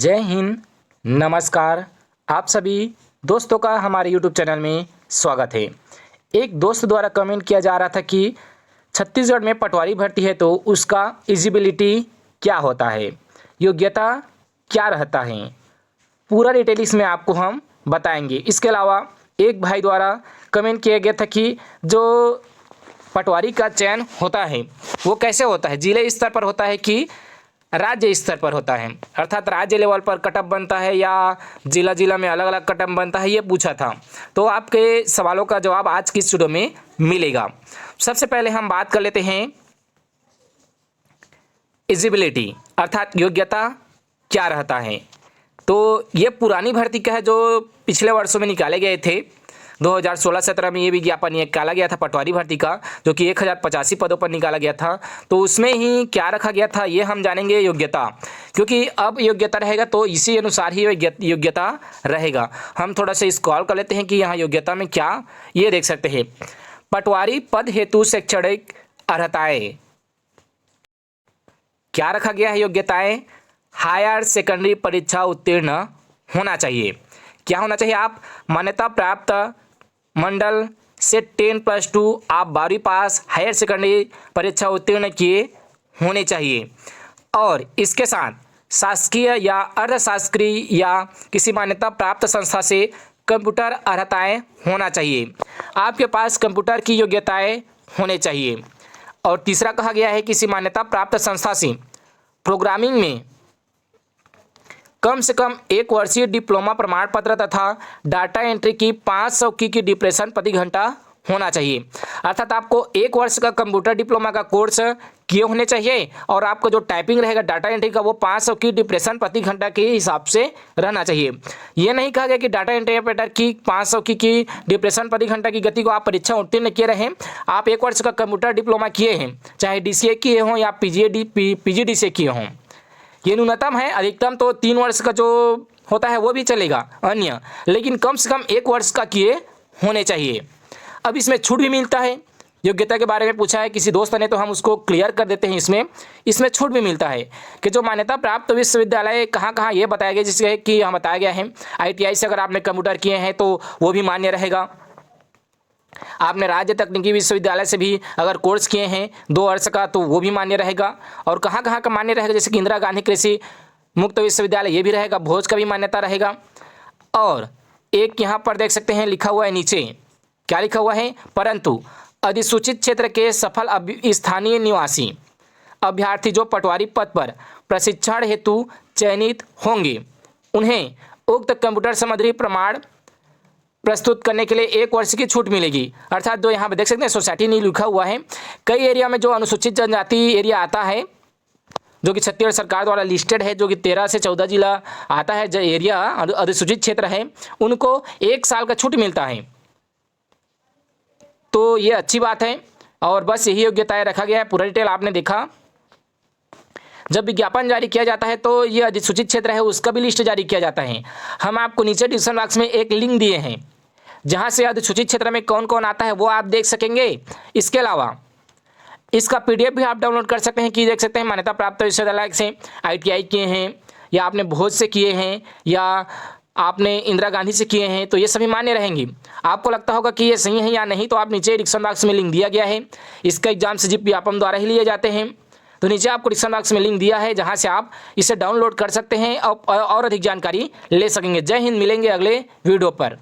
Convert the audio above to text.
जय हिंद, नमस्कार। आप सभी दोस्तों का हमारे YouTube चैनल में स्वागत है। एक दोस्त द्वारा कमेंट किया जा रहा था कि छत्तीसगढ़ में पटवारी भर्ती है तो उसका एलिजिबिलिटी क्या होता है, योग्यता क्या रहता है, पूरा डिटेल इसमें आपको हम बताएंगे। इसके अलावा एक भाई द्वारा कमेंट किया गया था कि जो पटवारी का चयन होता है वो कैसे होता है, जिले स्तर पर होता है कि राज्य स्तर पर होता है, अर्थात राज्य लेवल पर कटअप बनता है या जिला जिला में अलग अलग कटअप बनता है, ये पूछा था। तो आपके सवालों का जवाब आज की इस वीडियो में मिलेगा। सबसे पहले हम बात कर लेते हैं एलिजिबिलिटी अर्थात योग्यता क्या रहता है। तो ये पुरानी भर्ती का है जो पिछले वर्षों में निकाले गए थे। 2016-17 में ये विज्ञापन निकाला गया था पटवारी भर्ती का, जो कि 1085 पदों पर निकाला गया था। तो उसमें ही क्या रखा गया था ये हम जानेंगे, योग्यता। क्योंकि अब योग्यता रहेगा तो इसी अनुसार ही योग्यता रहेगा। हम थोड़ा सा स्क्रॉल कर लेते हैं कि यहाँ योग्यता में क्या, ये देख सकते हैं। पटवारी पद हेतु शैक्षणिक अर्हताएँ क्या रखा गया है, योग्यताएँ हायर सेकेंडरी परीक्षा उत्तीर्ण होना चाहिए। क्या होना चाहिए, आप मान्यता प्राप्त मंडल से 10+2 आप 12वीं पास हायर सेकेंडरी परीक्षा उत्तीर्ण किए होने चाहिए। और इसके साथ शासकीय या अर्धशासकीय या किसी मान्यता प्राप्त संस्था से कंप्यूटर अर्हताएँ होना चाहिए। आपके पास कंप्यूटर की योग्यताएँ होने चाहिए। और तीसरा कहा गया है किसी मान्यता प्राप्त संस्था से प्रोग्रामिंग में कम से कम 1 वर्षीय डिप्लोमा प्रमाण पत्र तथा डाटा एंट्री की 500 की डिप्रेशन प्रति घंटा होना चाहिए। अर्थात आपको 1 वर्ष का कंप्यूटर डिप्लोमा का कोर्स किए होने चाहिए और आपका जो टाइपिंग रहेगा डाटा एंट्री का वो 500 की डिप्रेशन प्रति घंटा के हिसाब से रहना चाहिए। ये नहीं कहा गया कि डाटा एंट्री ऑपरेटर की 500 की डिप्रेशन प्रति घंटा की गति को आप परीक्षा उत्तीर्ण किए रहें। आप 1 वर्ष का कंप्यूटर डिप्लोमा किए हैं, चाहे DCA किए हों या PGDCA किए हों, ये न्यूनतम है। अधिकतम तो 3 वर्ष का जो होता है वो भी चलेगा अन्य, लेकिन कम से कम 1 वर्ष का किए होने चाहिए। अब इसमें छूट भी मिलता है। योग्यता के बारे में पूछा है किसी दोस्त ने, तो हम उसको क्लियर कर देते हैं। इसमें छूट भी मिलता है कि जो मान्यता प्राप्त विश्वविद्यालय कहाँ ये बताया गया, जिससे कि यहाँ बताया गया है ITI से अगर आपने कंप्यूटर किए हैं तो वो भी मान्य रहेगा। आपने राज्य तकनीकी विश्वविद्यालय से भी अगर कोर्स किए हैं 2 वर्ष का तो वो भी मान्य रहेगा। और कहाँ का मान्य रहेगा, जैसे कि इंदिरा गांधी कृषि मुक्त विश्वविद्यालय ये भी रहेगा, भोज का भी मान्यता रहेगा। और एक यहाँ पर देख सकते हैं लिखा हुआ है नीचे, क्या लिखा हुआ है, परंतु अधिसूचित क्षेत्र के सफल स्थानीय निवासी अभ्यर्थी जो पटवारी पद पर प्रशिक्षण हेतु चयनित होंगे उन्हें उक्त कंप्यूटर सामग्री प्रमाण प्रस्तुत करने के लिए 1 वर्ष की छूट मिलेगी। अर्थात जो यहाँ पे देख सकते हैं सोसाइटी नहीं लिखा हुआ है, कई एरिया में जो अनुसूचित जनजाति एरिया आता है जो कि छत्तीसगढ़ सरकार द्वारा लिस्टेड है, जो कि 13 से 14 जिला आता है, जो एरिया अधिसूचित क्षेत्र है, उनको 1 साल का छूट मिलता है। तो ये अच्छी बात है और बस यही योग्यताएं रखा गया है। पूरा डिटेल आपने देखा। जब विज्ञापन जारी किया जाता है तो ये अधिसूचित क्षेत्र है उसका भी लिस्ट जारी किया जाता है। हम आपको नीचे डिस्क्रिप्शन बॉक्स में एक लिंक दिए हैं जहां से अधिसूचित क्षेत्र में कौन कौन आता है वो आप देख सकेंगे। इसके अलावा इसका PDF भी आप डाउनलोड कर सकते हैं कि देख सकते हैं मान्यता प्राप्त विश्वविद्यालय से ITI किए हैं या आपने भोज से किए हैं या आपने इंदिरा गांधी से किए हैं तो ये सभी मान्य रहेंगी। आपको लगता होगा कि ये सही है या नहीं, तो आप नीचे डिस्क्रिप्शन बॉक्स में लिंक दिया गया है। इसका एग्जाम CGP व्यापम द्वारा ही लिए जाते हैं। तो नीचे आपको डिस्क्रिप्शन बॉक्स में लिंक दिया है जहां से आप इसे डाउनलोड कर सकते हैं और अधिक जानकारी ले सकेंगे। जय हिंद, मिलेंगे अगले वीडियो पर।